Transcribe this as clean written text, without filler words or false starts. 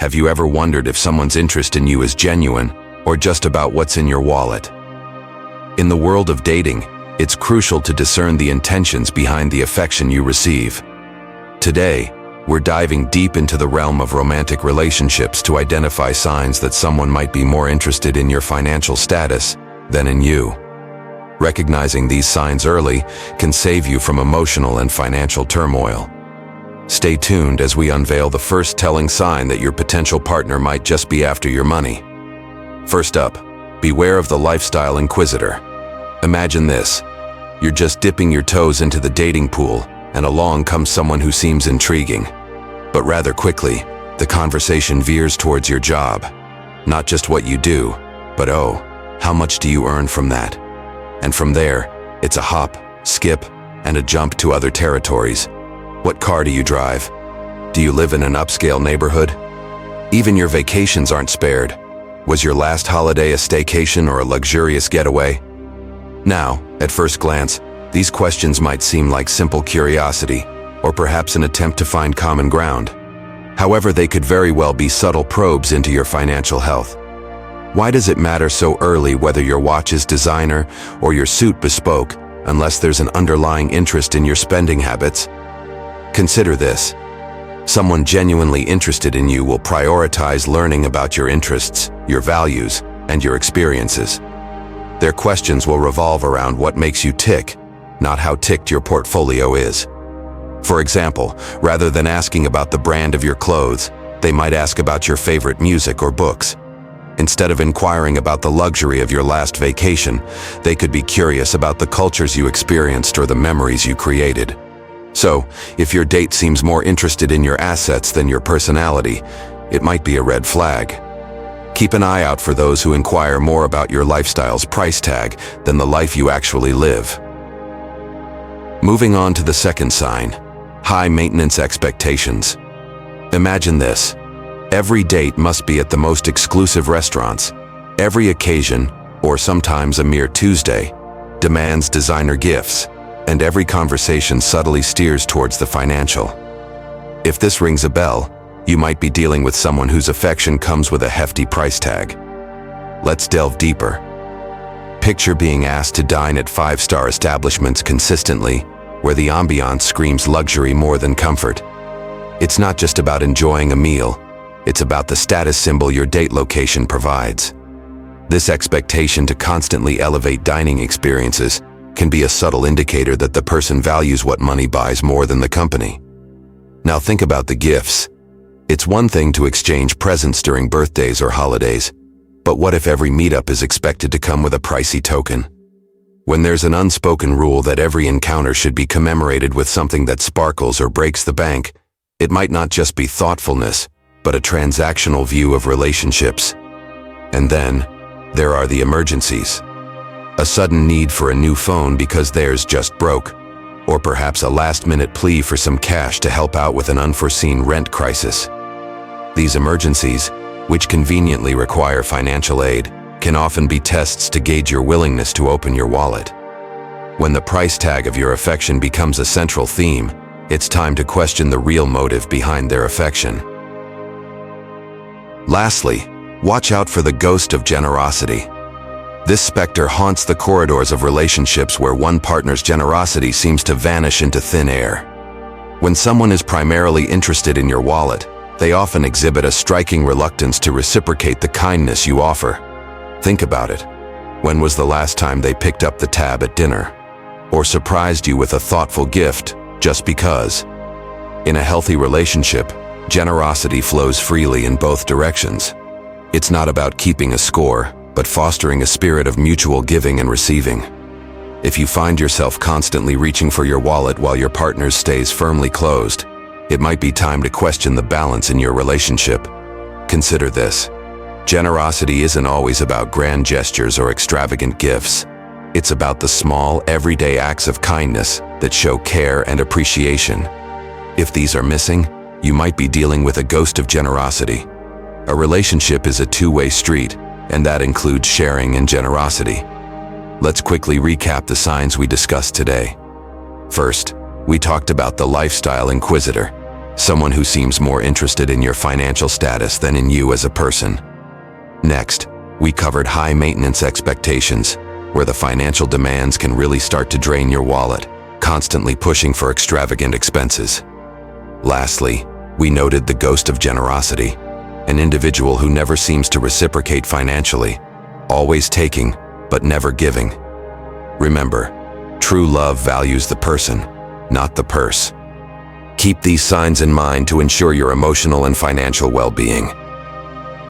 Have you ever wondered if someone's interest in you is genuine or just about what's in your wallet? In the world of dating, it's crucial to discern the intentions behind the affection you receive. Today, we're diving deep into the realm of romantic relationships to identify signs that someone might be more interested in your financial status than in you. Recognizing these signs early can save you from emotional and financial turmoil. Stay tuned as we unveil the first telling sign that your potential partner might just be after your money. First up, beware of the lifestyle inquisitor. Imagine this. You're just dipping your toes into the dating pool, and along comes someone who seems intriguing. But rather quickly, the conversation veers towards your job. Not just what you do, but how much do you earn from that? And from there, it's a hop, skip, and a jump to other territories. What car do you drive? Do you live in an upscale neighborhood? Even your vacations aren't spared. Was your last holiday a staycation or a luxurious getaway? Now, at first glance, these questions might seem like simple curiosity, or perhaps an attempt to find common ground. However, they could very well be subtle probes into your financial health. Why does it matter so early whether your watch is designer or your suit bespoke, unless there's an underlying interest in your spending habits? Consider this. Someone genuinely interested in you will prioritize learning about your interests, your values, and your experiences. Their questions will revolve around what makes you tick, not how ticked your portfolio is. For example, rather than asking about the brand of your clothes, they might ask about your favorite music or books. Instead of inquiring about the luxury of your last vacation, they could be curious about the cultures you experienced or the memories you created. So, if your date seems more interested in your assets than your personality, it might be a red flag. Keep an eye out for those who inquire more about your lifestyle's price tag than the life you actually live. Moving on to the second sign, high maintenance expectations. Imagine this. Every date must be at the most exclusive restaurants. Every occasion, or sometimes a mere Tuesday, demands designer gifts, and every conversation subtly steers towards the financial. If this rings a bell, you might be dealing with someone whose affection comes with a hefty price tag. Let's delve deeper. Picture being asked to dine at five-star establishments consistently, where the ambiance screams luxury more than comfort. It's not just about enjoying a meal, it's about the status symbol your date location provides. This expectation to constantly elevate dining experiences can be a subtle indicator that the person values what money buys more than the company. Now think about the gifts. It's one thing to exchange presents during birthdays or holidays, but what if every meetup is expected to come with a pricey token? When there's an unspoken rule that every encounter should be commemorated with something that sparkles or breaks the bank, it might not just be thoughtfulness, but a transactional view of relationships. And then, there are the emergencies. A sudden need for a new phone because theirs just broke, or perhaps a last-minute plea for some cash to help out with an unforeseen rent crisis. These emergencies, which conveniently require financial aid, can often be tests to gauge your willingness to open your wallet. When the price tag of your affection becomes a central theme, it's time to question the real motive behind their affection. Lastly, watch out for the ghost of generosity. This specter haunts the corridors of relationships where one partner's generosity seems to vanish into thin air. When someone is primarily interested in your wallet, they often exhibit a striking reluctance to reciprocate the kindness you offer. Think about it. When was the last time they picked up the tab at dinner? Or surprised you with a thoughtful gift just because? In a healthy relationship, generosity flows freely in both directions. It's not about keeping a score, but fostering a spirit of mutual giving and receiving. If you find yourself constantly reaching for your wallet while your partner stays firmly closed, it might be time to question the balance in your relationship. Consider this. Generosity isn't always about grand gestures or extravagant gifts. It's about the small, everyday acts of kindness that show care and appreciation. If these are missing, you might be dealing with a ghost of generosity. A relationship is a two-way street, and that includes sharing and generosity. Let's quickly recap the signs we discussed today. First, we talked about the lifestyle inquisitor. Someone who seems more interested in your financial status than in you as a person. Next, we covered high-maintenance expectations, where the financial demands can really start to drain your wallet, constantly pushing for extravagant expenses. Lastly, we noted the ghost of generosity, an individual who never seems to reciprocate financially, always taking, but never giving. Remember, true love values the person, not the purse. Keep these signs in mind to ensure your emotional and financial well-being.